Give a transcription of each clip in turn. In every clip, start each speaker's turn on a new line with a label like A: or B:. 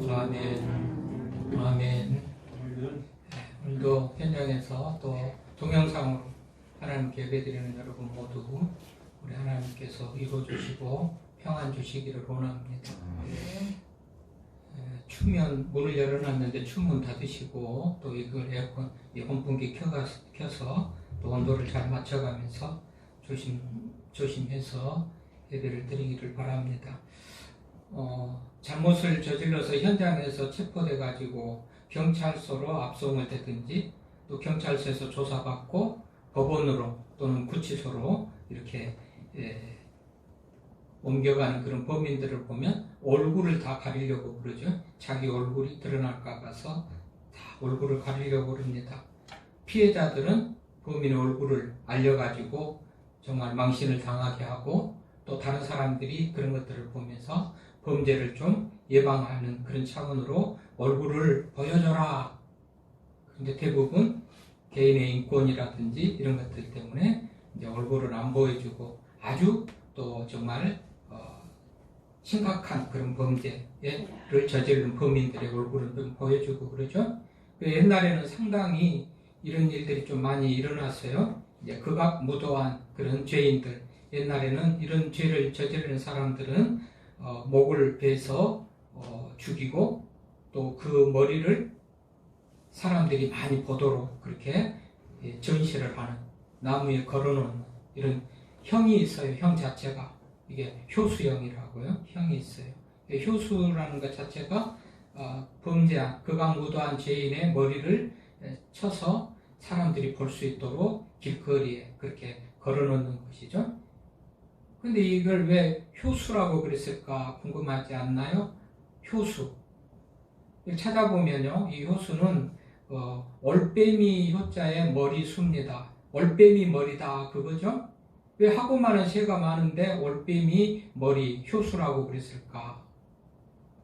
A: 아멘. 아멘. 오늘도 현장에서 또 동영상으로 하나님께 예배드리는 여러분 모두 우리 하나님께서 이루어주시고 평안 주시기를 원합니다. 추면 문을 열어놨는데 추문 닫으시고 또 이걸 에어컨 온풍기 켜서 또 온도를 잘 맞춰가면서 조심해서 예배를 드리기를 바랍니다. 잘못을 저질러서 현장에서 체포돼 가지고 경찰서로 압송을 되든지 또 경찰서에서 조사받고 법원으로 또는 구치소로 이렇게 옮겨가는 그런 범인들을 보면 얼굴을 다 가리려고 그러죠. 자기 얼굴이 드러날까 봐서 다 얼굴을 가리려고 그럽니다. 피해자들은 범인의 얼굴을 알려가지고 정말 망신을 당하게 하고 또 다른 사람들이 그런 것들을 보면서 범죄를 좀 예방하는 그런 차원으로 얼굴을 보여줘라. 근데 대부분 개인의 인권이라든지 이런 것들 때문에 이제 얼굴을 안 보여주고 아주 또 정말 심각한 그런 범죄를 저지른 범인들의 얼굴을 좀 보여주고 그러죠. 옛날에는 상당히 이런 일들이 좀 많이 일어났어요. 이제 극악무도한 그런 죄인들, 옛날에는 이런 죄를 저지르는 사람들은 목을 베서 죽이고 또 그 머리를 사람들이 많이 보도록 그렇게 전시를 하는, 나무에 걸어놓는 이런 형이 있어요. 형 자체가 이게 효수형이라고요. 형이 있어요. 효수라는 것 자체가 범죄한 극악무도한 죄인의 머리를 쳐서 사람들이 볼 수 있도록 길거리에 그렇게 걸어놓는 것이죠. 근데 이걸 왜 효수라고 그랬을까 궁금하지 않나요? 효수. 찾아보면요, 이 효수는 올빼미 효자의 머리수입니다. 올빼미 머리다 그거죠? 왜 하고 많은 새가 많은데 올빼미 머리 효수라고 그랬을까?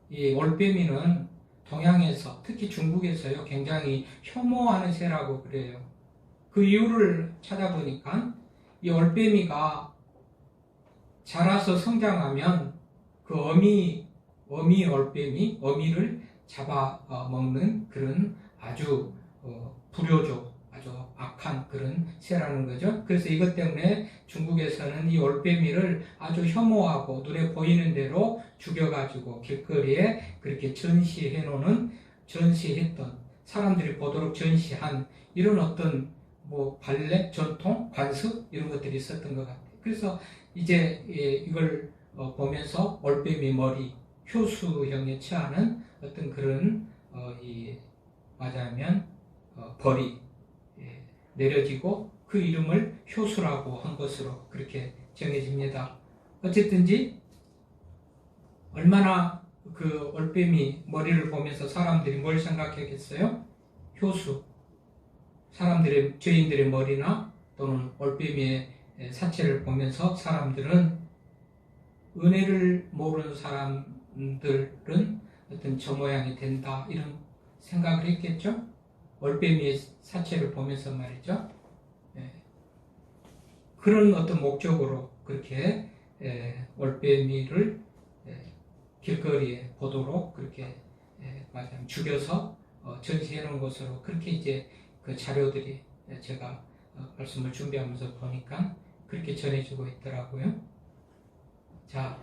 A: 이 올빼미는 동양에서 특히 중국에서요 굉장히 혐오하는 새라고 그래요. 그 이유를 찾아보니까 이 올빼미가 자라서 성장하면 그 어미 올빼미, 어미를 잡아먹는 그런 아주 불효적, 아주 악한 그런 새라는 거죠. 그래서 이것 때문에 중국에서는 이 올빼미를 아주 혐오하고 눈에 보이는 대로 죽여가지고 길거리에 그렇게 전시했던 사람들이 보도록 전시한 이런 어떤 관례, 전통, 관습 이런 것들이 있었던 것 같아요. 그래서 이제 이걸 보면서 올빼미 머리, 효수형에 처하는 어떤 그런 말하자면 벌이 내려지고 그 이름을 효수라고 한 것으로 그렇게 정해집니다. 어쨌든지 얼마나 그 올빼미 머리를 보면서 사람들이 뭘 생각하겠어요? 효수. 죄인들의 머리나 또는 올빼미의 사체를 보면서 사람들은 은혜를 모르는 사람들은 어떤 저 모양이 된다 이런 생각을 했겠죠. 올빼미의 사체를 보면서 말이죠. 그런 어떤 목적으로 그렇게 올빼미를 길거리에 보도록 그렇게 죽여서 전시해 놓은 것으로 그렇게 이제 그 자료들이 제가 말씀을 준비하면서 보니까 그렇게 전해지고 있더라고요. 자,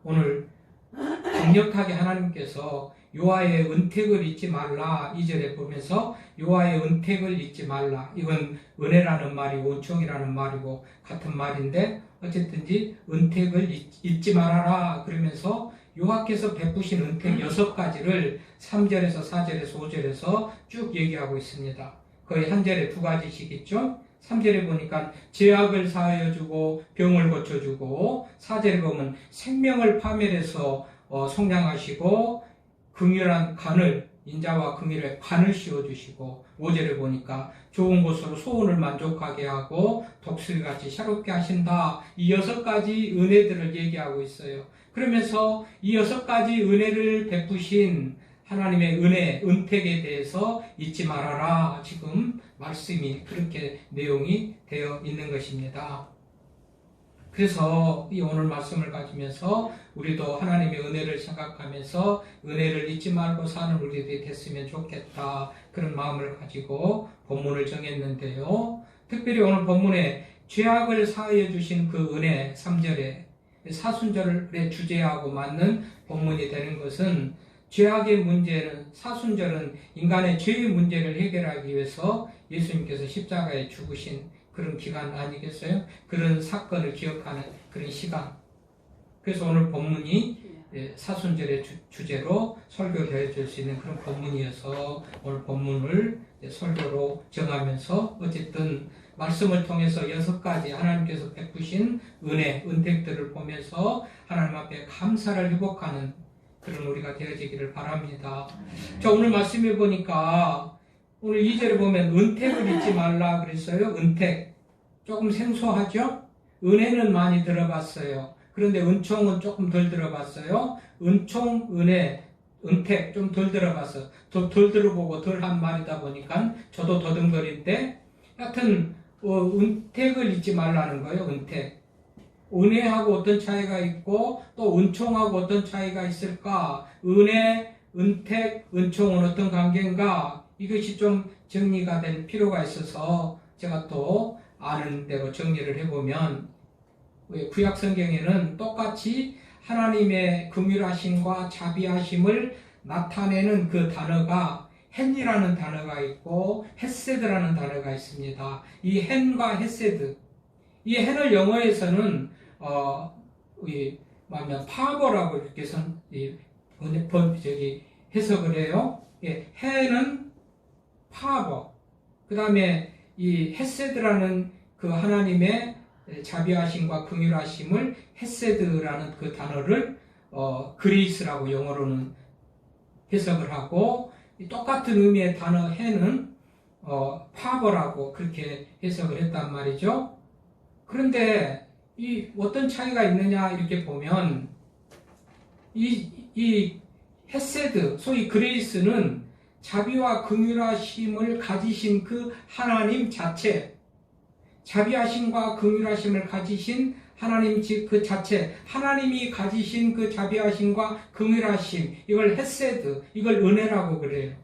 A: 오늘 강력하게 하나님께서 여호와의 은택을 잊지 말라 2절에 보면서 여호와의 은택을 잊지 말라, 이건 은혜라는 말이 온총이라는 말이고 같은 말인데 어쨌든지 은택을 잊지 말아라 그러면서 여호와께서 베푸신 은택 6가지를 3절에서 4절에서 5절에서 쭉 얘기하고 있습니다. 거의 한 절에 2가지씩 있죠. 3절에 보니까 죄악을 사하여주고 병을 고쳐주고, 4절에 보면 생명을 파멸해서 속량하시고 긍휼한 간을, 인자와 긍휼의 간을 씌워주시고, 5절에 보니까 좋은 곳으로 소원을 만족하게 하고 독수리같이 새롭게 하신다. 이 6가지 은혜들을 얘기하고 있어요. 그러면서 이 6가지 은혜를 베푸신 하나님의 은혜, 은택에 대해서 잊지 말아라. 지금 말씀이 그렇게 내용이 되어 있는 것입니다. 그래서 이 오늘 말씀을 가지면서 우리도 하나님의 은혜를 생각하면서 은혜를 잊지 말고 사는 우리들이 됐으면 좋겠다. 그런 마음을 가지고 본문을 정했는데요. 특별히 오늘 본문에 죄악을 사하여 주신 그 은혜 3절에 사순절의 주제하고 맞는 본문이 되는 것은 죄악의 문제는 사순절은 인간의 죄의 문제를 해결하기 위해서 예수님께서 십자가에 죽으신 그런 기간 아니겠어요? 그런 사건을 기억하는 그런 시간. 그래서 오늘 본문이 사순절의 주제로 설교되어질 수 있는 그런 본문이어서 오늘 본문을 설교로 정하면서 어쨌든 말씀을 통해서 6가지 하나님께서 베푸신 은혜, 은택들을 보면서 하나님 앞에 감사를 회복하는 그런 우리가 되어지기를 바랍니다. 자, 오늘 말씀해 보니까 오늘 2절에 보면 은택을 잊지 말라 그랬어요. 은택. 조금 생소하죠? 은혜는 많이 들어봤어요. 그런데 은총은 조금 덜 들어봤어요. 은총, 은혜, 은택 좀 덜 들어봤어요. 덜 들어보고 덜 한 말이다 보니까 저도 더듬거린데 하여튼 은택을 잊지 말라는 거예요. 은택. 은혜하고 어떤 차이가 있고 또 은총하고 어떤 차이가 있을까? 은혜, 은택, 은총은 어떤 관계인가? 이것이 좀 정리가 될 필요가 있어서 제가 또 아는 대로 정리를 해보면 구약 성경에는 똑같이 하나님의 긍휼하심과 자비하심을 나타내는 그 단어가 헨이라는 단어가 있고 헤세드라는 단어가 있습니다. 이 헨과 헤세드, 이 헨을 영어에서는 파버라고 이렇게 해석을 해요. 예, 헨은 파버. 그 다음에 이 헤세드라는 그 하나님의 자비하심과 긍휼하심을 헤세드라는 그 단어를 그레이스라고 영어로는 해석을 하고 똑같은 의미의 단어 헨은 파버라고 그렇게 해석을 했단 말이죠. 그런데 이 어떤 차이가 있느냐 이렇게 보면 이 헤세드 소위 그레이스는 자비와 긍휼하심을 가지신 그 하나님 자체, 자비하심과 긍휼하심을 가지신 하나님 그 자체, 하나님이 가지신 그 자비하심과 긍휼하심, 이걸 헤세드, 이걸 은혜라고 그래요.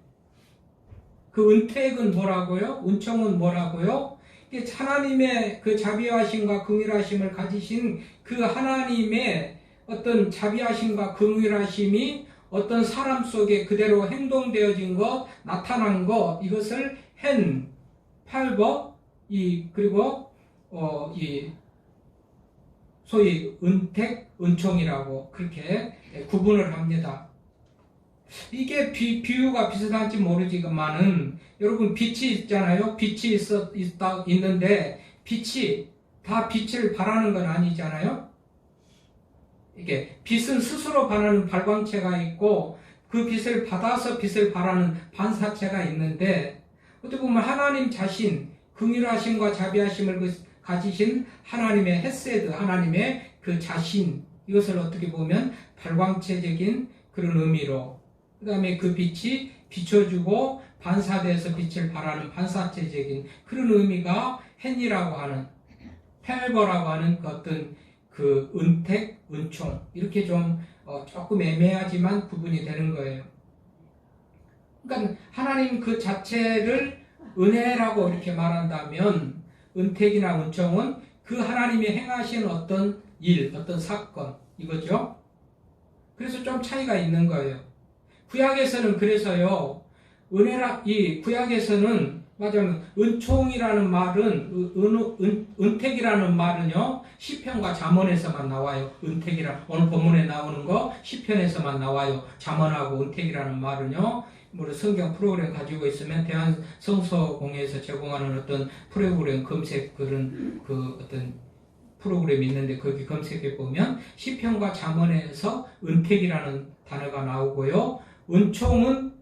A: 그 은택은 뭐라고요? 은총은 뭐라고요? 하나님의 그 자비하심과 긍휼하심을 가지신 그 하나님의 어떤 자비하심과 긍휼하심이 어떤 사람 속에 그대로 행동되어진 것, 나타난 것, 이것을 헨, 팔버, 그리고 소위 은택, 은총이라고 그렇게 구분을 합니다. 이게 비유가 비슷한지 모르지만은 여러분 빛이 있잖아요. 빛이 있는데 빛이 다 빛을 발하는 건 아니잖아요. 이게 빛은 스스로 발하는 발광체가 있고 그 빛을 받아서 빛을 발하는 반사체가 있는데 어떻게 보면 하나님 자신 긍휼하심과 자비하심을 가지신 하나님의 헤세드, 하나님의 그 자신, 이것을 어떻게 보면 발광체적인 그런 의미로, 그 다음에 그 빛이 비춰주고 반사돼서 빛을 발하는 반사체적인 그런 의미가 헨이라고 하는, 펠버라고 하는 그 어떤 그 은택, 은총, 이렇게 좀 조금 애매하지만 구분이 되는 거예요. 그러니까 하나님 그 자체를 은혜라고 이렇게 말한다면 은택이나 은총은 그 하나님이 행하신 어떤 일, 어떤 사건, 이거죠. 그래서 좀 차이가 있는 거예요. 구약에서는 그래서요, 이 구약에서는 맞아요. 은총이라는 말은, 은택이라는 말은요, 시편과 잠언에서만 나와요. 은택이라, 오늘 본문에 나오는 거 시편에서만 나와요. 잠언하고 은택이라는 말은요, 성경 프로그램 가지고 있으면 대한성서공회에서 제공하는 어떤 프로그램 검색 그런 그 어떤 프로그램이 있는데 거기 검색해 보면 시편과 잠언에서 은택이라는 단어가 나오고요. 은총은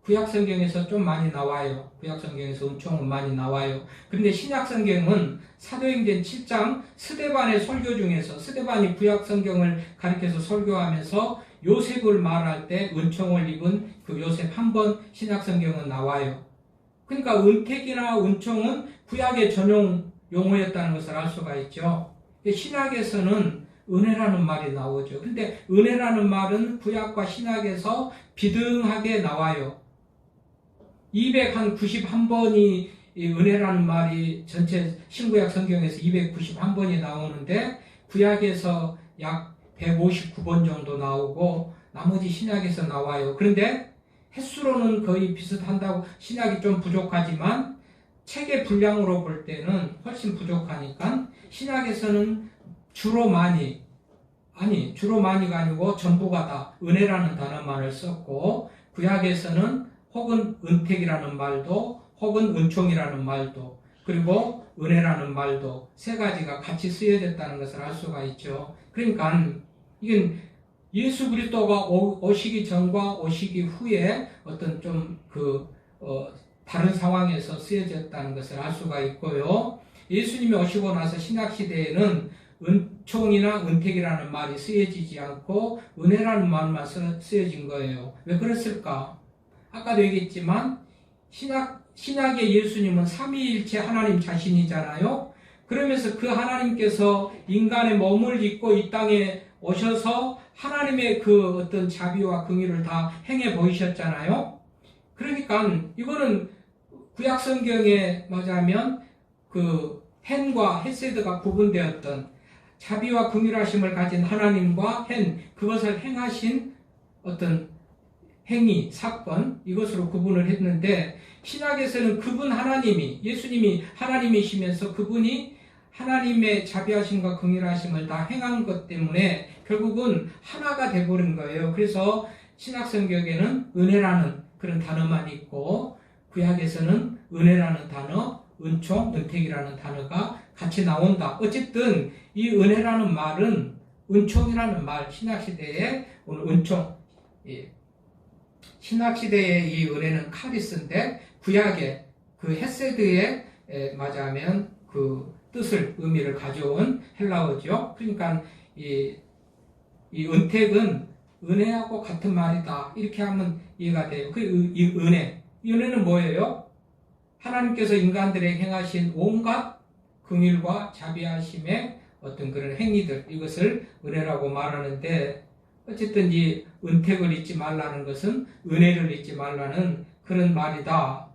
A: 구약성경에서 좀 많이 나와요. 구약성경에서 은총은 많이 나와요. 그런데 신약성경은 사도행전 7장 스데반의 설교 중에서 스데반이 구약성경을 가리켜서 설교하면서 요셉을 말할 때 은총을 입은 그 요셉 한 번 신약성경은 나와요. 그러니까 은택이나 은총은 구약의 전용 용어였다는 것을 알 수가 있죠. 신약에서는 은혜라는 말이 나오죠. 근데 은혜라는 말은 구약과 신약에서 비등하게 나와요. 291번이 은혜라는 말이 전체 신구약 성경에서 291번이 나오는데 구약에서 약 159번 정도 나오고 나머지 신약에서 나와요. 그런데 횟수로는 거의 비슷한다고, 신약이 좀 부족하지만 책의 분량으로 볼 때는 훨씬 부족하니까 신약에서는 주로 많이가 아니고 전부가 다 은혜라는 단어만을 썼고, 구약에서는 혹은 은택이라는 말도 혹은 은총이라는 말도 그리고 은혜라는 말도 세 가지가 같이 쓰여졌다는 것을 알 수가 있죠. 그러니까 이건 예수 그리스도가 오시기 전과 오시기 후에 어떤 좀 다른 상황에서 쓰여졌다는 것을 알 수가 있고요. 예수님이 오시고 나서 신약시대에는 은총이나 은택이라는 말이 쓰여지지 않고 은혜라는 말만 쓰여진 거예요. 왜 그랬을까? 아까도 얘기했지만 신약의 예수님은 삼위일체 하나님 자신이잖아요. 그러면서 그 하나님께서 인간의 몸을 입고 이 땅에 오셔서 하나님의 그 어떤 자비와 긍휼을 다 행해 보이셨잖아요. 그러니까 이거는 구약 성경에 말하자면 그 헨과 헤세드가 구분되었던 자비와 긍휼하심을 가진 하나님과 그것을 행하신 어떤 행위, 사건, 이것으로 구분을 했는데, 신약에서는 그분 하나님이, 예수님이 하나님이시면서 그분이 하나님의 자비하심과 긍휼하심을 다 행한 것 때문에 결국은 하나가 되어버린 거예요. 그래서 신약 성경에는 은혜라는 그런 단어만 있고, 구약에서는 은혜라는 단어, 은총, 은택이라는 단어가 같이 나온다. 어쨌든 이 은혜라는 말은 은총이라는 말, 신약시대에 오늘 은총, 신약시대의 이 은혜는 카리스인데 구약의 그 헤세드의 맞아하면 그 뜻을, 의미를 가져온 헬라어죠. 그러니까 이 은택은 은혜하고 같은 말이다. 이렇게 하면 이해가 돼요. 이 은혜는 뭐예요? 하나님께서 인간들에게 행하신 온갖 긍휼과 자비하심의 어떤 그런 행위들, 이것을 은혜라고 말하는데, 어쨌든 이 은택을 잊지 말라는 것은 은혜를 잊지 말라는 그런 말이다.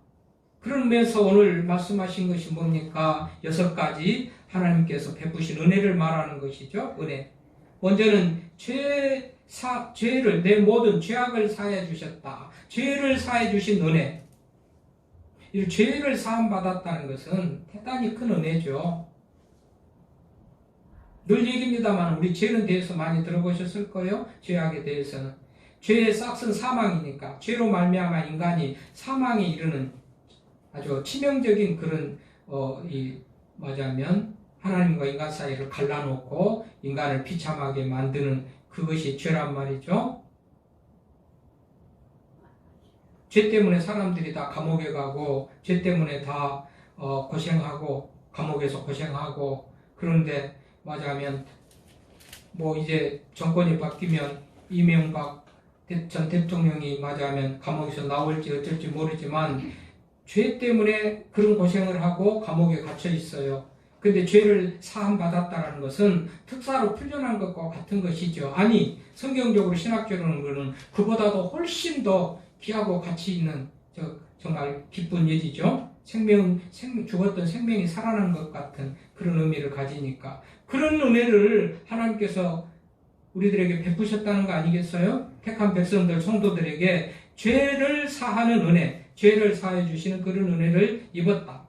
A: 그러면서 오늘 말씀하신 것이 뭡니까? 6가지 하나님께서 베푸신 은혜를 말하는 것이죠. 은혜. 먼저는 죄를, 내 모든 죄악을 사해 주셨다. 죄를 사해 주신 은혜. 이 죄를 사함 받았다는 것은 대단히 큰 은혜죠. 늘 얘기입니다만 우리 죄는 대해서 많이 들어보셨을 거예요. 죄악에 대해서는. 죄의 싹은 사망이니까 죄로 말미암아 인간이 사망에 이르는 아주 치명적인 그런 말하자면 하나님과 인간 사이를 갈라놓고 인간을 비참하게 만드는 그것이 죄란 말이죠. 죄 때문에 사람들이 다 감옥에 가고 죄 때문에 다 고생하고 감옥에서 고생하고, 그런데 맞아하면 이제 정권이 바뀌면 이명박 전 대통령이 맞아하면 감옥에서 나올지 어쩔지 모르지만 죄 때문에 그런 고생을 하고 감옥에 갇혀 있어요. 근데 죄를 사함 받았다는 것은 특사로 풀려난 것과 같은 것이죠. 아니, 성경적으로 신학적으로는 그보다도 훨씬 더 귀하고 가치 있는 정말 기쁜 일이죠. 죽었던 생명이 살아난 것 같은 그런 의미를 가지니까. 그런 은혜를 하나님께서 우리들에게 베푸셨다는 거 아니겠어요? 택한 백성들, 성도들에게 죄를 사하는 은혜, 죄를 사해 주시는 그런 은혜를 입었다.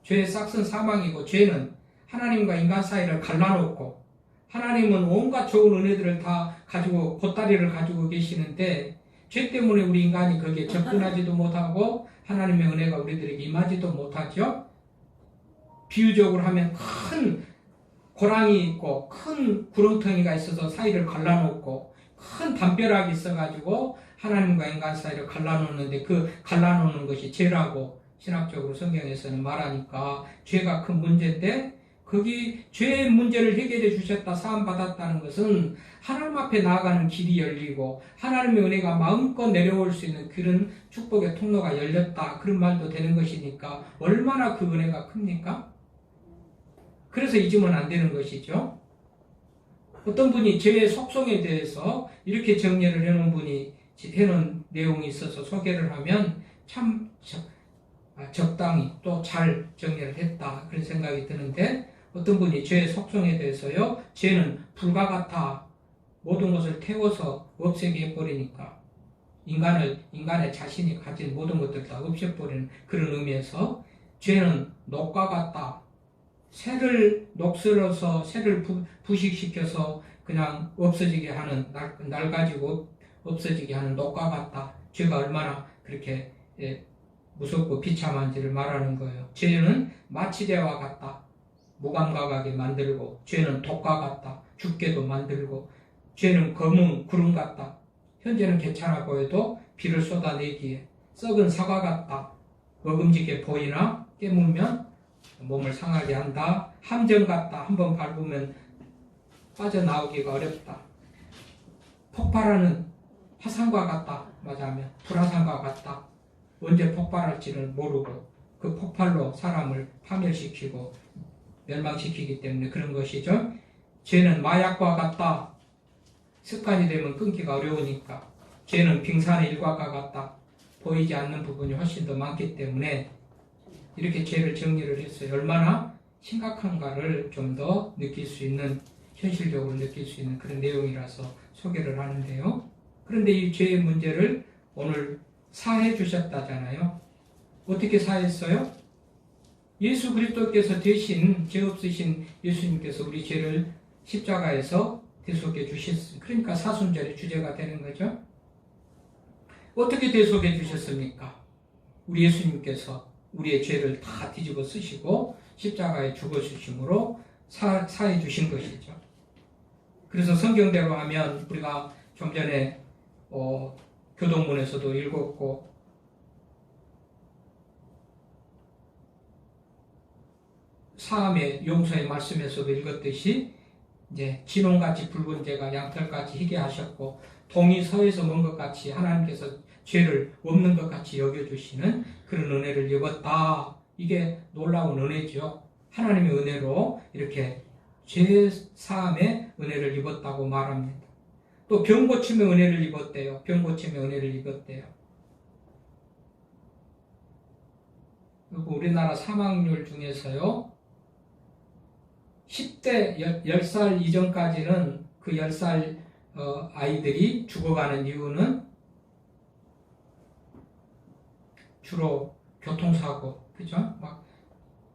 A: 죄의 싹은 사망이고, 죄는 하나님과 인간 사이를 갈라놓고, 하나님은 온갖 좋은 은혜들을 다 가지고, 보따리를 가지고 계시는데, 죄 때문에 우리 인간이 거기에 접근하지도 못하고 하나님의 은혜가 우리들에게 임하지도 못하죠. 비유적으로 하면 큰 고랑이 있고 큰 구렁텅이가 있어서 사이를 갈라놓고 큰 담벼락이 있어가지고 하나님과 인간 사이를 갈라놓는데, 그 갈라놓는 것이 죄라고 신학적으로 성경에서는 말하니까 죄가 큰 문제인데, 거기 죄의 문제를 해결해 주셨다, 사함 받았다는 것은 하나님 앞에 나아가는 길이 열리고 하나님의 은혜가 마음껏 내려올 수 있는 그런 축복의 통로가 열렸다, 그런 말도 되는 것이니까 얼마나 그 은혜가 큽니까? 그래서 잊으면 안 되는 것이죠. 어떤 분이 죄의 속성에 대해서 이렇게 정리를 해놓은 분이 해놓은 내용이 있어서 소개를 하면 참 적당히 또 잘 정리를 했다 그런 생각이 드는데, 어떤 분이 죄의 속성에 대해서요, 죄는 불과 같아 모든 것을 태워서 없애게 해버리니까 인간의 자신이 가진 모든 것들 다 없애버리는 그런 의미에서, 죄는 녹과 같다, 새를 녹슬어서 새를 부식시켜서 그냥 없어지게 하는, 날 가지고 없어지게 하는 녹과 같다. 죄가 얼마나 그렇게 무섭고 비참한지를 말하는 거예요. 죄는 마취대와 같다, 무감각하게 만들고, 죄는 독과 같다, 죽게도 만들고, 죄는 검은 구름 같다, 현재는 괜찮아 보여도 비를 쏟아내기에, 썩은 사과 같다, 먹음직해 보이나 깨물면 몸을 상하게 한다, 함정 같다, 한번 밟으면 빠져나오기가 어렵다, 폭발하는 화산과 같다, 맞아하면 불화산과 같다, 언제 폭발할지를 모르고 그 폭발로 사람을 파멸시키고 멸망시키기 때문에 그런 것이죠. 죄는 마약과 같다, 습관이 되면 끊기가 어려우니까. 죄는 빙산의 일각과 같다, 보이지 않는 부분이 훨씬 더 많기 때문에 이렇게 죄를 정리를 했어요. 얼마나 심각한가를 좀 더 느낄 수 있는, 현실적으로 느낄 수 있는 그런 내용이라서 소개를 하는데요. 그런데 이 죄의 문제를 오늘 사해 주셨다잖아요. 어떻게 사했어요? 예수 그리스도께서 대신, 죄 없으신 예수님께서 우리 죄를 십자가에서 대속해 주셨습니다. 그러니까 사순절의 주제가 되는 거죠. 어떻게 대속해 주셨습니까? 우리 예수님께서 우리의 죄를 다 뒤집어 쓰시고 십자가에 죽어 주심으로 사해 주신 것이죠. 그래서 성경대로 하면 우리가 좀 전에 교동문에서도 읽었고, 사함의 용서의 말씀에서도 읽었듯이, 이제 진홍같이 붉은 죄가 양털같이 희게 하셨고, 동이 서에서 먼 것 같이 하나님께서 죄를 없는 것 같이 여겨주시는 그런 은혜를 입었다. 이게 놀라운 은혜죠. 하나님의 은혜로 이렇게 죄 사함의 은혜를 입었다고 말합니다. 또 병 고침의 은혜를 입었대요. 병 고침의 은혜를 입었대요. 그리고 우리나라 사망률 중에서요, 10대 10살 이전까지는 그 10살 아이들이 죽어가는 이유는 주로 교통사고, 그죠? 막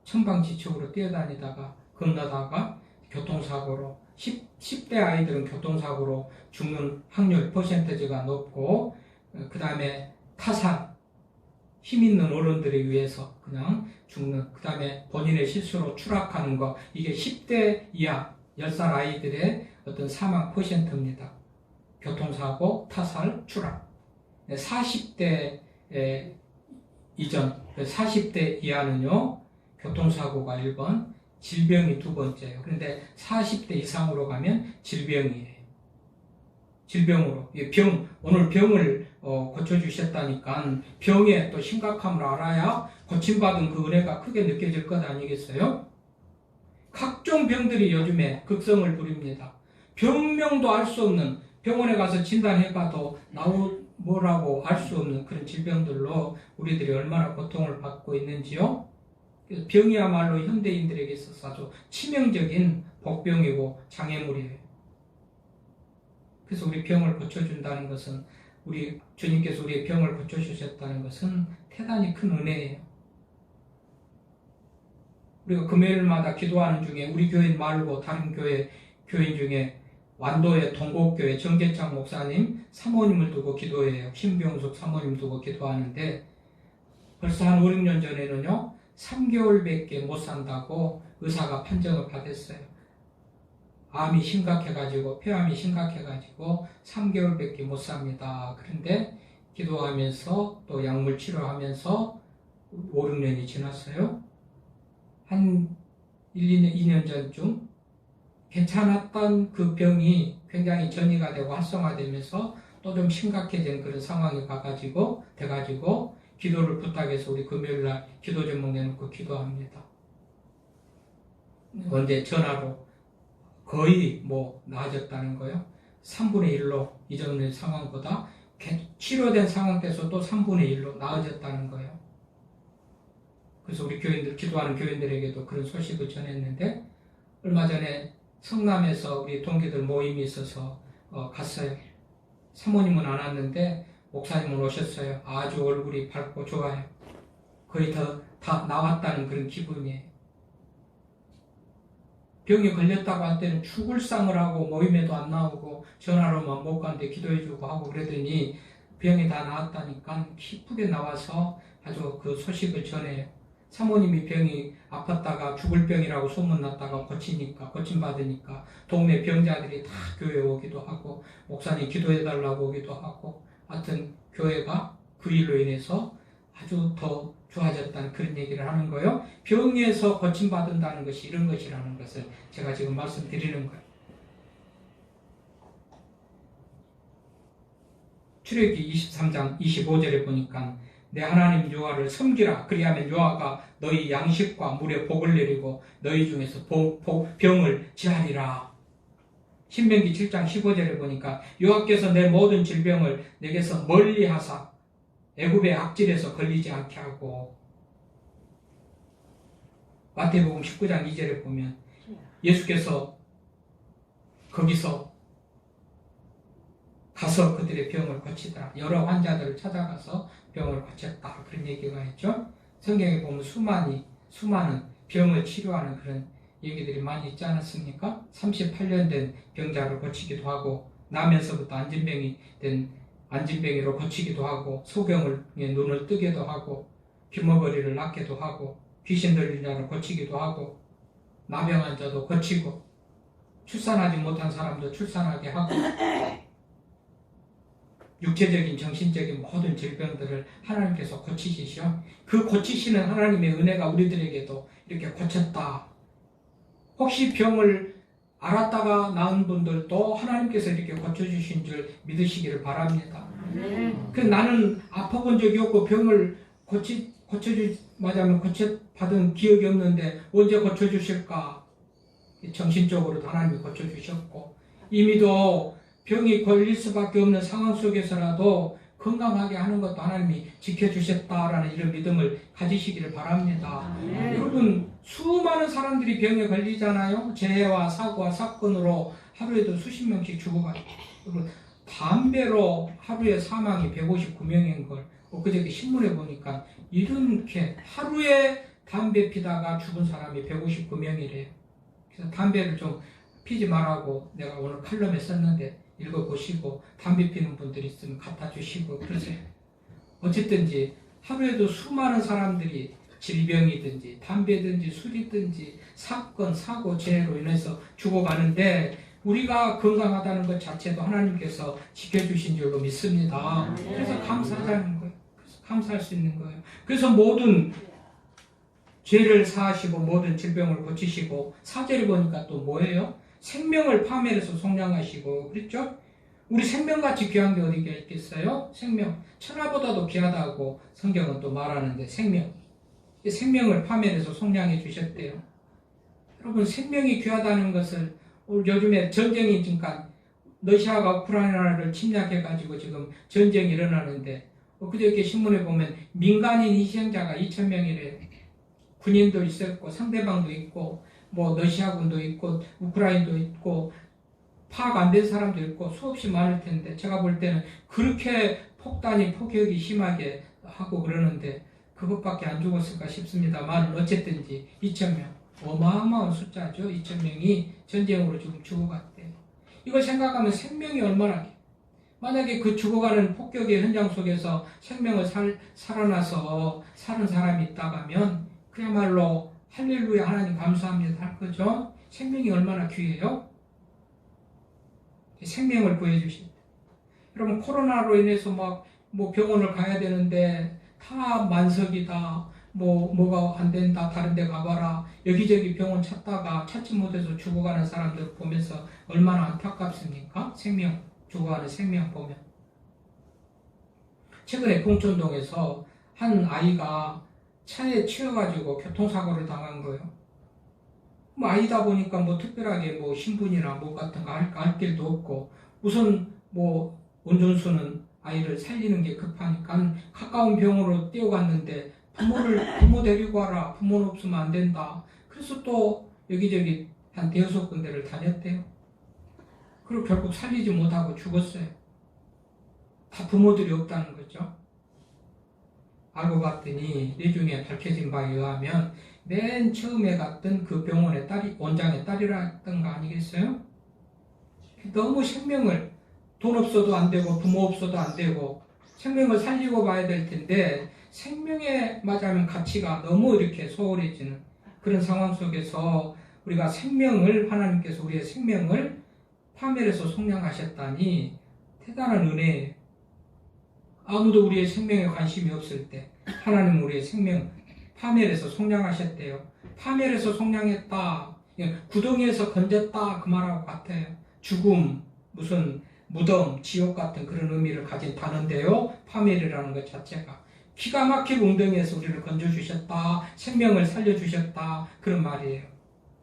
A: 천방지축으로 뛰어다니다가 건너다가 교통사고로, 10대 아이들은 교통사고로 죽는 확률 퍼센테이지가 높고, 그 다음에 타산, 힘 있는 어른들에 의해서 그냥 죽는, 그 다음에 본인의 실수로 추락하는 거, 이게 10대 이하 10살 아이들의 어떤 사망 퍼센트입니다. 교통사고, 타살, 추락. 40대 이전, 40대 이하는요, 교통사고가 1번, 질병이 2번째예요. 그런데 40대 이상으로 가면 질병이에요. 질병으로. 오늘 병을 고쳐주셨다니까 병의 또 심각함을 알아야 고침받은 그 은혜가 크게 느껴질 것 아니겠어요? 각종 병들이 요즘에 극성을 부립니다. 병명도 알 수 없는, 병원에 가서 진단해봐도 뭐라고 알 수 없는 그런 질병들로 우리들이 얼마나 고통을 받고 있는지요. 그래서 병이야말로 현대인들에게 있어서 아주 치명적인 복병이고 장애물이에요. 그래서 우리 병을 고쳐준다는 것은, 우리 주님께서 우리의 병을 고쳐주셨다는 것은 대단히 큰 은혜예요. 우리가 금요일마다 기도하는 중에 우리 교인 말고 다른 교인 중에 완도의 동국교회 정재창 목사님 사모님을 두고 기도해요. 신병숙 사모님 두고 기도하는데, 벌써 한 5, 6년 전에는요 3개월밖에 못 산다고 의사가 판정을 받았어요. 암이 심각해가지고, 폐암이 심각해가지고 3개월밖에 못 삽니다. 그런데 기도하면서 또 약물 치료하면서 5, 6년이 지났어요. 한 1, 2년 전쯤 괜찮았던 그 병이 굉장히 전이가 되고 활성화되면서 또 좀 심각해진 그런 상황이 돼가지고 기도를 부탁해서 우리 금요일날 기도 제목 내놓고 기도합니다. 언제 전화로 거의 뭐 나아졌다는 거예요. 3분의 1로 이전 상황보다 치료된 상황에서 또 3분의 1로 나아졌다는 거예요. 그래서 우리 교인들, 기도하는 교인들에게도 그런 소식을 전했는데, 얼마 전에 성남에서 우리 동기들 모임이 있어서 갔어요. 사모님은 안 왔는데 목사님은 오셨어요. 아주 얼굴이 밝고 좋아요. 거의 다 나왔다는 그런 기분이에요. 병이 걸렸다고 할 때는 죽을상을 하고 모임에도 안 나오고 전화로만 못 가는데 기도해주고 하고 그러더니 병이 다 나았다니까 기쁘게 나와서 아주 그 소식을 전해요. 사모님이 병이 아팠다가 죽을 병이라고 소문났다가 고침받으니까 동네 병자들이 다 교회 오기도 하고 목사님 기도해달라고 오기도 하고, 하여튼 교회가 그 일로 인해서 아주 더 좋아졌다는 그런 얘기를 하는 거예요. 병에서 고침받는다는 것이 이런 것이라는 것을 제가 지금 말씀드리는 거예요. 출애굽기 23장 25절에 보니까 내 하나님 여호와를 섬기라. 그리하면 여호와가 너희 양식과 물에 복을 내리고 너희 중에서 병을 제하리라. 신명기 7장 15절에 보니까 여호와께서 내 모든 질병을 내게서 멀리 하사 애굽의 악질에서 걸리지 않게 하고, 마태복음 19장 2절에 보면 예수께서 거기서 가서 그들의 병을 고치더라. 여러 환자들을 찾아가서 병을 고쳤다. 그런 얘기가 있죠. 성경에 보면 수많은 병을 치료하는 그런 얘기들이 많이 있지 않았습니까? 38년 된 병자를 고치기도 하고, 나면서부터 안진뱅이로 고치기도 하고, 소경의 눈을 뜨게도 하고, 귀머거리를 낫게도 하고, 귀신 들린 자를 고치기도 하고, 나병한 자도 고치고, 출산하지 못한 사람도 출산하게 하고, 육체적인 정신적인 모든 질병들을 하나님께서 고치시죠. 그 고치시는 하나님의 은혜가 우리들에게도 이렇게 고쳤다. 혹시 병을 알았다가 나은 분들도 하나님께서 이렇게 고쳐주신 줄 믿으시기를 바랍니다. 나는 아파본 적이 없고 병을 고쳐받은 기억이 없는데 언제 고쳐주실까? 정신적으로도 하나님이 고쳐주셨고, 이미도 병이 걸릴 수밖에 없는 상황 속에서라도 건강하게 하는 것도 하나님이 지켜주셨다라는 이런 믿음을 가지시기를 바랍니다. 여러분, 수많은 사람들이 병에 걸리잖아요. 재해와 사고와 사건으로 하루에도 수십 명씩 죽어가요. 담배로 하루에 사망이 159명인 걸 그저께 신문에 보니까 이렇게 하루에 담배 피다가 죽은 사람이 159명이래요. 그래서 담배를 좀 피지 말라고 내가 오늘 칼럼에 썼는데 읽어보시고, 담배 피는 분들이 있으면 갖다 주시고 그러세요. 어쨌든지 하루에도 수많은 사람들이 질병이든지 담배든지 술이든지 사건, 사고, 재해로 인해서 죽어가는데 우리가 건강하다는 것 자체도 하나님께서 지켜주신 줄로 믿습니다. 그래서 감사하자는 거예요. 그래서 감사할 수 있는 거예요. 그래서 모든 죄를 사하시고 모든 질병을 고치시고, 4절에 보니까 또 뭐예요? 생명을 파멸해서 속량하시고 그랬죠? 우리 생명같이 귀한 게 어디가 있겠어요? 생명. 천하보다도 귀하다고 성경은 또 말하는데 생명을 파멸해서 속량해 주셨대요. 여러분, 생명이 귀하다는 것을 요즘에 전쟁이 지금 러시아가 우크라이나를 침략해가지고 지금 전쟁이 일어나는데 그저께 신문에 보면 민간인 희생자가 2,000명이래요. 군인도 있었고 상대방도 있고 뭐 러시아군도 있고 우크라이나도 있고 파악 안 된 사람도 있고 수없이 많을 텐데, 제가 볼 때는 그렇게 폭격이 심하게 하고 그러는데 그것밖에 안 죽었을까 싶습니다만, 어쨌든지 2,000명, 어마어마한 숫자죠. 2,000명이 전쟁으로 지금 죽어갔대요. 이걸 생각하면 생명이 얼마나, 만약에 그 죽어가는 폭격의 현장 속에서 생명을 살아나서 사는 사람이 있다면 그야말로 할렐루야 하나님 감사합니다 할 거죠. 생명이 얼마나 귀해요? 생명을 구해주신다. 여러분, 코로나로 인해서 뭐 병원을 가야 되는데 다 만석이다, 뭐가 안 된다, 다른 데 가봐라, 여기저기 병원 찾다가 찾지 못해서 죽어가는 사람들 보면서 얼마나 안타깝습니까? 죽어가는 생명 보면. 최근에 봉천동에서 한 아이가 차에 치여가지고 교통사고를 당한 거예요. 뭐 아이다 보니까 뭐 특별하게 뭐 신분이나 뭐 같은 거 알 길도 없고, 우선 뭐 운전수는 아이를 살리는 게 급하니까 가까운 병원으로 뛰어갔는데 부모 데리고 와라. 부모는 없으면 안 된다. 그래서 또 여기저기 한 대여섯 군데를 다녔대요. 그리고 결국 살리지 못하고 죽었어요. 다 부모들이 없다는 거죠. 알고 봤더니 나중에 밝혀진 바에 의하면 맨 처음에 갔던 그 병원의 딸이 원장의 딸이라던 거 아니겠어요? 너무 생명을, 돈 없어도 안 되고 부모 없어도 안 되고 생명을 살리고 봐야 될 텐데 생명에 맞으면 가치가 너무 이렇게 소홀해지는 그런 상황 속에서 우리가 생명을, 하나님께서 우리의 생명을 파멸해서 속량하셨다니 대단한 은혜예요. 아무도 우리의 생명에 관심이 없을 때 하나님은 우리의 생명 파멸해서 속량하셨대요. 파멸해서 속량했다, 구덩이에서 건졌다, 그 말하고 같아요. 죽음, 무슨 무덤, 지옥 같은 그런 의미를 가진 단어인데요. 파멸이라는 것 자체가 기가 막히게 웅덩이에서 우리를 건져주셨다, 생명을 살려주셨다, 그런 말이에요.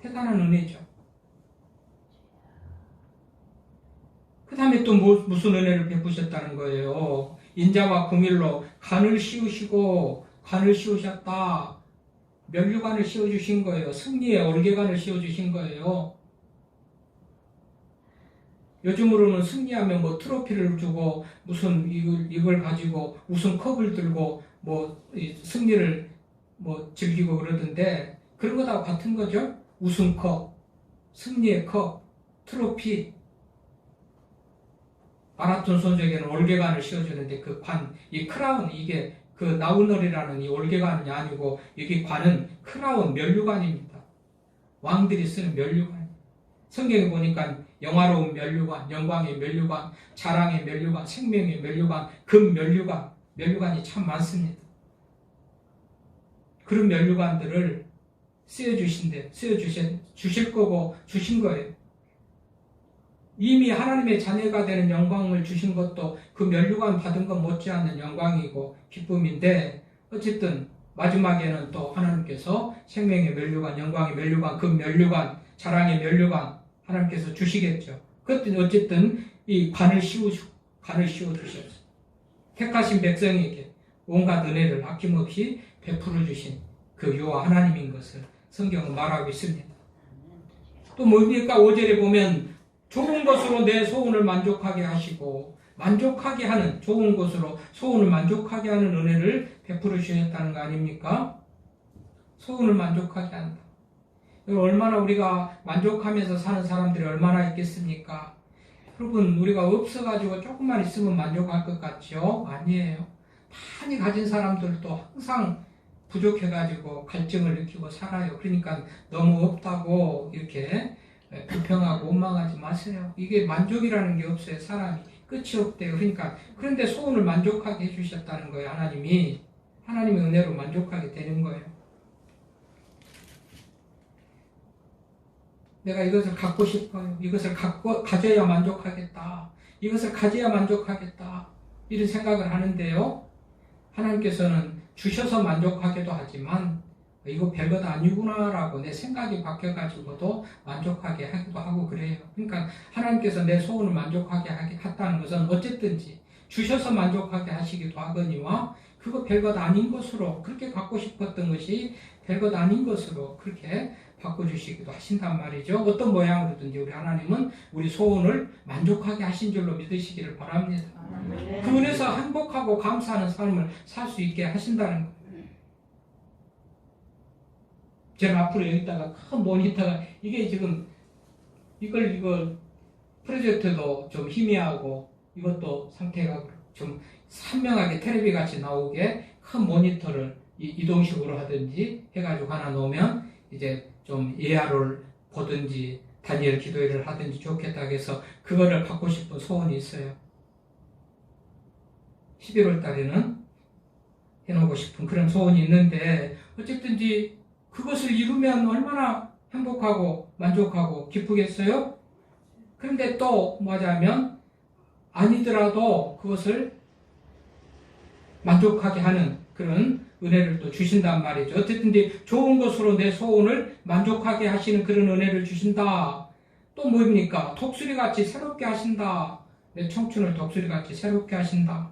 A: 대단한 은혜죠. 그 다음에 또 무슨 은혜를 베푸셨다는 거예요. 인자와 긍휼로 관을 씌우셨다. 면류관을 씌워주신 거예요. 승리의 얼개관을 씌워주신 거예요. 요즘으로는 승리하면 뭐 트로피를 주고 무슨 이걸 가지고 우승컵을 들고 뭐 승리를 뭐 즐기고 그러던데, 그런 거다 같은 거죠. 우승컵, 승리의 컵, 트로피. 마라톤 선수에게는 올개관을 씌워주는데 그 관, 이 크라운, 이게 그 나우널이라는 이 올개관이 아니고 여기 관은 크라운, 면류관입니다. 왕들이 쓰는 면류관. 성경에 보니까 영화로운 면류관, 영광의 면류관, 자랑의 면류관, 생명의 면류관, 금 면류관, 면류관이 참 많습니다. 그런 면류관들을 주실 거고 주신 거예요. 이미 하나님의 자녀가 되는 영광을 주신 것도 그 면류관 받은 것 못지않는 영광이고 기쁨인데, 어쨌든 마지막에는 또 하나님께서 생명의 면류관, 영광의 면류관, 그 면류관, 자랑의 면류관 하나님께서 주시겠죠. 그때 어쨌든 이 관을 씌워주셨어요. 택하신 백성에게 온갖 은혜를 아낌없이 베풀어 주신 그 여호와 하나님인 것을 성경은 말하고 있습니다. 또 뭡니까? 5절에 보면 좋은 것으로 내 소원을 만족하게 하시고, 만족하게 하는, 좋은 것으로 소원을 만족하게 하는 은혜를 베풀어 주셨다는 거 아닙니까? 소원을 만족하게 한다. 얼마나 우리가 만족하면서 사는 사람들이 얼마나 있겠습니까? 여러분, 우리가 없어가지고 조금만 있으면 만족할 것 같죠? 아니에요. 많이 가진 사람들도 항상 부족해가지고 갈증을 느끼고 살아요. 그러니까 너무 없다고 이렇게 불평하고 원망하지 마세요. 이게 만족이라는 게 없어요. 사람이 끝이 없대요. 그러니까 그런데 소원을 만족하게 해주셨다는 거예요. 하나님의 은혜로 만족하게 되는 거예요. 내가 이것을 갖고 싶어요. 이것을 가져야 만족하겠다. 이것을 가져야 만족하겠다. 이런 생각을 하는데요. 하나님께서는 주셔서 만족하기도 하지만 이거 별것 아니구나라고 내 생각이 바뀌어가지고도 만족하게 하기도 하고 그래요. 그러니까 하나님께서 내 소원을 만족하게 했다는 것은 어쨌든지 주셔서 만족하게 하시기도 하거니와 그거 별것 아닌 것으로, 그렇게 갖고 싶었던 것이 별것 아닌 것으로 그렇게 바꿔주시기도 하신단 말이죠. 어떤 모양으로든지 우리 하나님은 우리 소원을 만족하게 하신 줄로 믿으시기를 바랍니다. 그 은혜에서 행복하고 감사하는 삶을 살 수 있게 하신다는 거예요. 저는 앞으로 여기다가 큰 모니터가, 이게 지금 이걸 프로젝터도 좀 희미하고 이것도 상태가 좀 선명하게 텔레비 같이 나오게 큰 모니터를 이동식으로 하든지 해가지고 하나 놓으면 이제 좀 예화를 보든지 다니엘 기도회를 하든지 좋겠다 해서 그거를 갖고 싶은 소원이 있어요. 11월 달에는 해놓고 싶은 그런 소원이 있는데, 어쨌든지 그것을 이루면 얼마나 행복하고 만족하고 기쁘겠어요? 그런데 또 뭐냐면 아니더라도 그것을 만족하게 하는 그런 은혜를 또 주신단 말이죠. 어쨌든 이제 좋은 것으로 내 소원을 만족하게 하시는 그런 은혜를 주신다. 또 뭡니까? 독수리같이 새롭게 하신다. 내 청춘을 독수리같이 새롭게 하신다.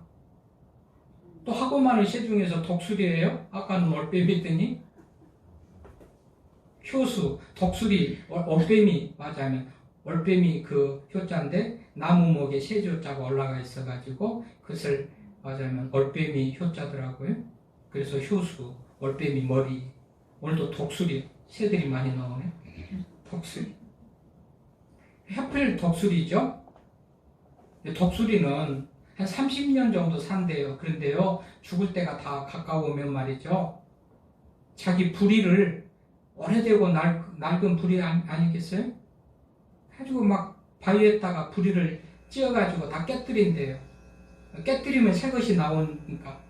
A: 또 하고 많은 시 중에서 독수리예요? 아까는 올빼미더니 효수, 독수리, 올빼미 맞아요. 올빼미 그 효자인데 나무목에 세조자가 올라가 있어가지고 그것을 맞아면 올빼미 효자더라고요. 그래서 효수, 올빼미 머리. 오늘도 독수리, 새들이 많이 나오네. 독수리. 하필 독수리죠. 독수리는 한 30년 정도 산대요. 그런데요, 죽을 때가 다 가까우면 말이죠. 자기 부리를 오래되고 낡은 부리 아니겠어요? 가지고 막 바위에다가 부리를 찧어가지고 다 깨뜨린대요. 깨뜨리면 새 것이 나오니까.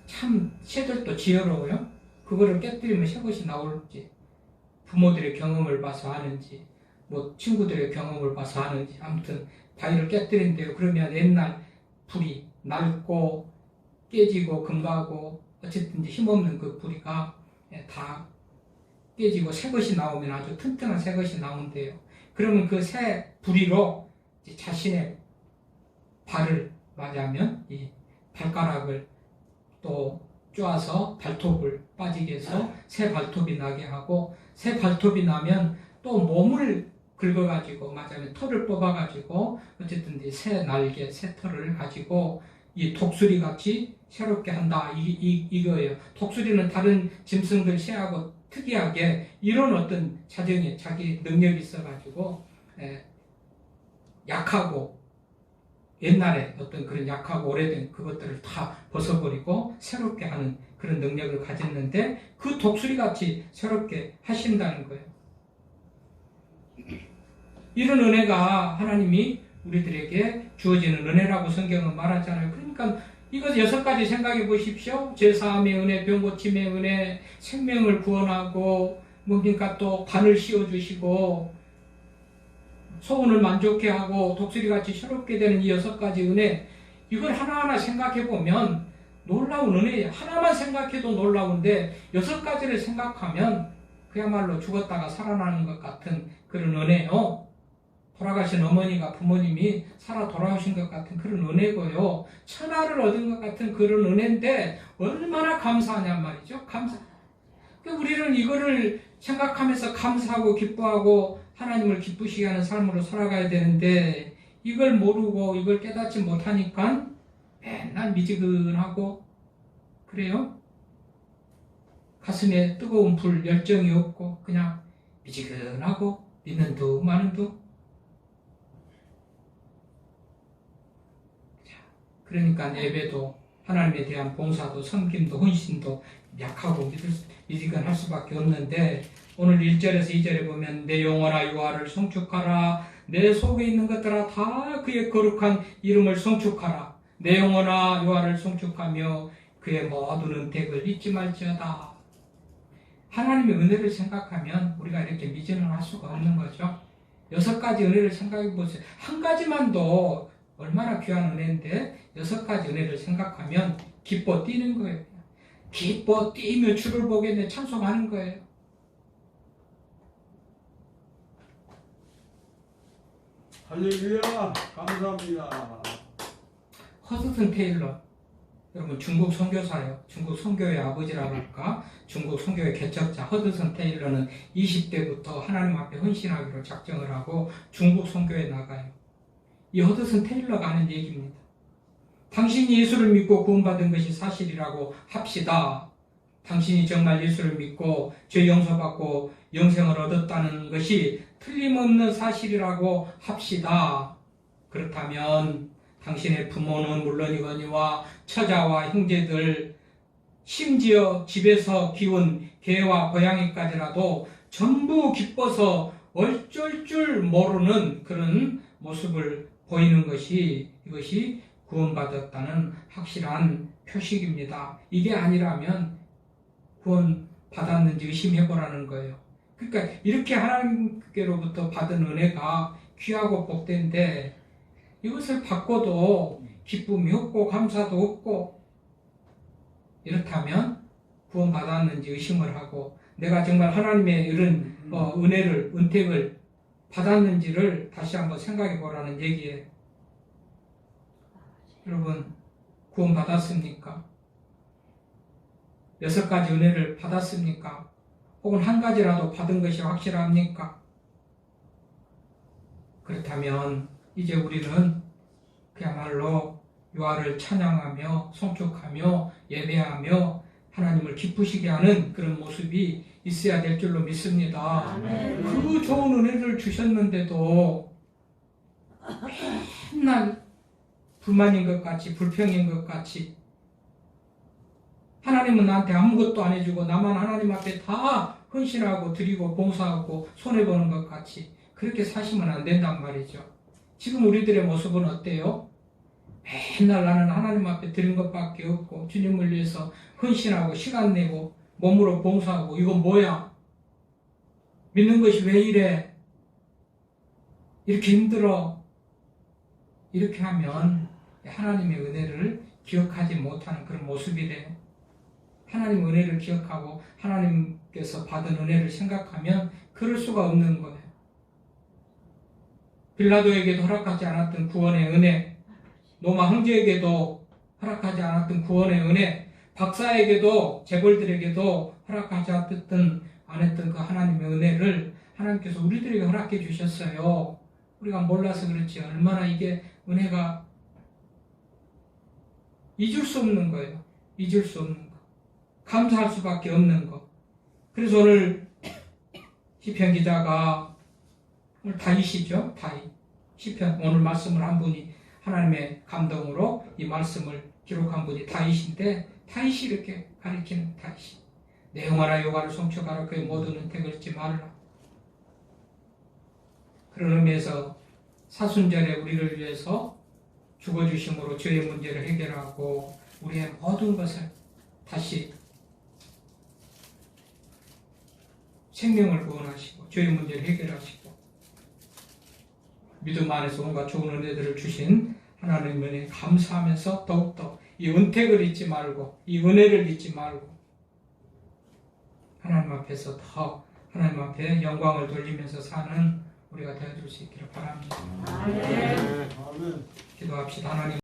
A: 참 새들도 지혜로워요. 그거를 깨뜨리면 새 것이 나올지 부모들의 경험을 봐서 아는지 뭐 친구들의 경험을 봐서 아는지 아무튼 바위를 깨뜨린대요. 그러면 옛날 불이 낡고 깨지고 금가고 어쨌든 힘없는 그 부리가 다 깨지고 새 것이 나오면 아주 튼튼한 새 것이 나온대요. 그러면 그 새 부리로 자신의 발을 맞이하면 이 발가락을 또 쪼아서 발톱을 빠지게 해서 새 발톱이 나게 하고 새 발톱이 나면 또 몸을 긁어가지고 맞아면 털을 뽑아가지고 어쨌든 새 날개, 새 털을 가지고 이 독수리 같이 새롭게 한다 이거예요. 독수리는 다른 짐승들 새하고 특이하게 이런 어떤 자정에 자기 능력이 있어가지고 약하고 옛날에 어떤 그런 약하고 오래된 그것들을 다 벗어버리고 새롭게 하는 그런 능력을 가졌는데 그 독수리 같이 새롭게 하신다는 거예요. 이런 은혜가 하나님이 우리들에게 주어지는 은혜라고 성경은 말하잖아요. 그러니까 이것 6가지 생각해 보십시오. 제사함의 은혜, 병고침의 은혜, 생명을 구원하고 뭡니까 또 관을 씌워주시고 소원을 만족해 하고 독수리같이 새롭게 되는 이 6가지 은혜, 이걸 하나하나 생각해 보면 놀라운 은혜예요. 하나만 생각해도 놀라운데 6가지를 생각하면 그야말로 죽었다가 살아나는 것 같은 그런 은혜요. 돌아가신 어머니가 부모님이 살아 돌아오신 것 같은 그런 은혜고요. 천하를 얻은 것 같은 그런 은혜인데 얼마나 감사하냔 말이죠. 우리는 이거를 생각하면서 감사하고 기뻐하고 하나님을 기쁘시게 하는 삶으로 살아가야 되는데 이걸 모르고 이걸 깨닫지 못하니까 맨날 미지근하고 그래요. 가슴에 뜨거운 불, 열정이 없고 그냥 미지근하고 믿는 둥 마는 둥. 그러니까 예배도 하나님에 대한 봉사도 섬김도 헌신도 약하고 미지근할 수밖에 없는데 오늘 1절에서 2절에 보면 내 영혼아 여호와를 송축하라 내 속에 있는 것들아 다 그의 거룩한 이름을 송축하라 내 영혼아 여호와를 송축하며 그의 모든 은택을 잊지 말지어다. 하나님의 은혜를 생각하면 우리가 이렇게 미진할 수가 없는 거죠. 6가지 은혜를 생각해 보세요. 한 가지만도 얼마나 귀한 은혜인데 6가지 은혜를 생각하면 기뻐 뛰는 거예요. 기뻐 뛰며 주를 보겠네 찬송하는 거예요.
B: 할렐루야 감사합니다.
A: 허드슨 테일러 여러분 중국 선교사예요. 중국 선교의 아버지라고 할까? 중국 선교의 개척자 허드슨 테일러는 20대부터 하나님 앞에 헌신하기로 작정을 하고 중국 선교에 나가요. 이 허드슨 테일러가 하는 얘기입니다. 당신이 예수를 믿고 구원받은 것이 사실이라고 합시다. 당신이 정말 예수를 믿고 죄 용서받고 영생을 얻었다는 것이 틀림없는 사실이라고 합시다. 그렇다면 당신의 부모는 물론이거니와 처자와 형제들 심지어 집에서 키운 개와 고양이까지라도 전부 기뻐서 어쩔 줄 모르는 그런 모습을 보이는 것이 이것이 구원받았다는 확실한 표식입니다. 이게 아니라면 구원받았는지 의심해보라는 거예요. 그러니까 이렇게 하나님께로부터 받은 은혜가 귀하고 복된데 이것을 받고도 기쁨이 없고 감사도 없고 이렇다면 구원받았는지 의심을 하고 내가 정말 하나님의 이런 은혜를, 은택을 받았는지를 다시 한번 생각해 보라는 얘기예요. 여러분, 구원받았습니까? 6가지 은혜를 받았습니까? 혹은 한 가지라도 받은 것이 확실합니까? 그렇다면 이제 우리는 그야말로 유아를 찬양하며 송축하며 예배하며 하나님을 기쁘시게 하는 그런 모습이 있어야 될 줄로 믿습니다.
C: 아멘.
A: 그 좋은 은혜를 주셨는데도 맨날 불만인 것 같이 불평인 것 같이 하나님은 나한테 아무것도 안 해주고 나만 하나님 앞에 다 헌신하고 드리고 봉사하고 손해보는 것 같이 그렇게 사시면 안 된단 말이죠. 지금 우리들의 모습은 어때요? 맨날 나는 하나님 앞에 드린 것밖에 없고 주님을 위해서 헌신하고 시간 내고 몸으로 봉사하고 이건 뭐야? 믿는 것이 왜 이래? 이렇게 힘들어? 이렇게 하면 하나님의 은혜를 기억하지 못하는 그런 모습이래요. 하나님의 은혜를 기억하고 하나님께서 받은 은혜를 생각하면 그럴 수가 없는 거예요. 빌라도에게도 허락하지 않았던 구원의 은혜, 로마 황제에게도 허락하지 않았던 구원의 은혜, 박사에게도 재벌들에게도 허락하지 않았던 그 하나님의 은혜를 하나님께서 우리들에게 허락해 주셨어요. 우리가 몰라서 그렇지 얼마나 이게 은혜가 잊을 수 없는 거예요. 잊을 수 없는 거. 감사할 수밖에 없는 거. 그래서 오늘 시편 기자가 오늘 다윗이죠. 다윗. 시편 오늘 말씀을 한 분이 하나님의 감동으로 이 말씀을 기록한 분이 다윗인데 다윗이 이렇게 가리키는 다윗이 내 영혼아 여호와를 송축하라 그의 모든 은택을 잊지 말라. 그런 의미에서 사순절에 우리를 위해서 죽어주심으로 죄의 문제를 해결하고 우리의 모든 것을 다시 생명을 구원하시고 죄의 문제를 해결하시고 믿음 안에서 온갖 좋은 은혜들을 주신 하나님의 은혜에 감사하면서 더욱더 이 은택을 잊지 말고 이 은혜를 잊지 말고 하나님 앞에서 더 하나님 앞에 영광을 돌리면서 사는 우리가 되어줄 수 있기를 바랍니다.
C: 아멘.
B: 아멘.
A: 기도합시다. 하나님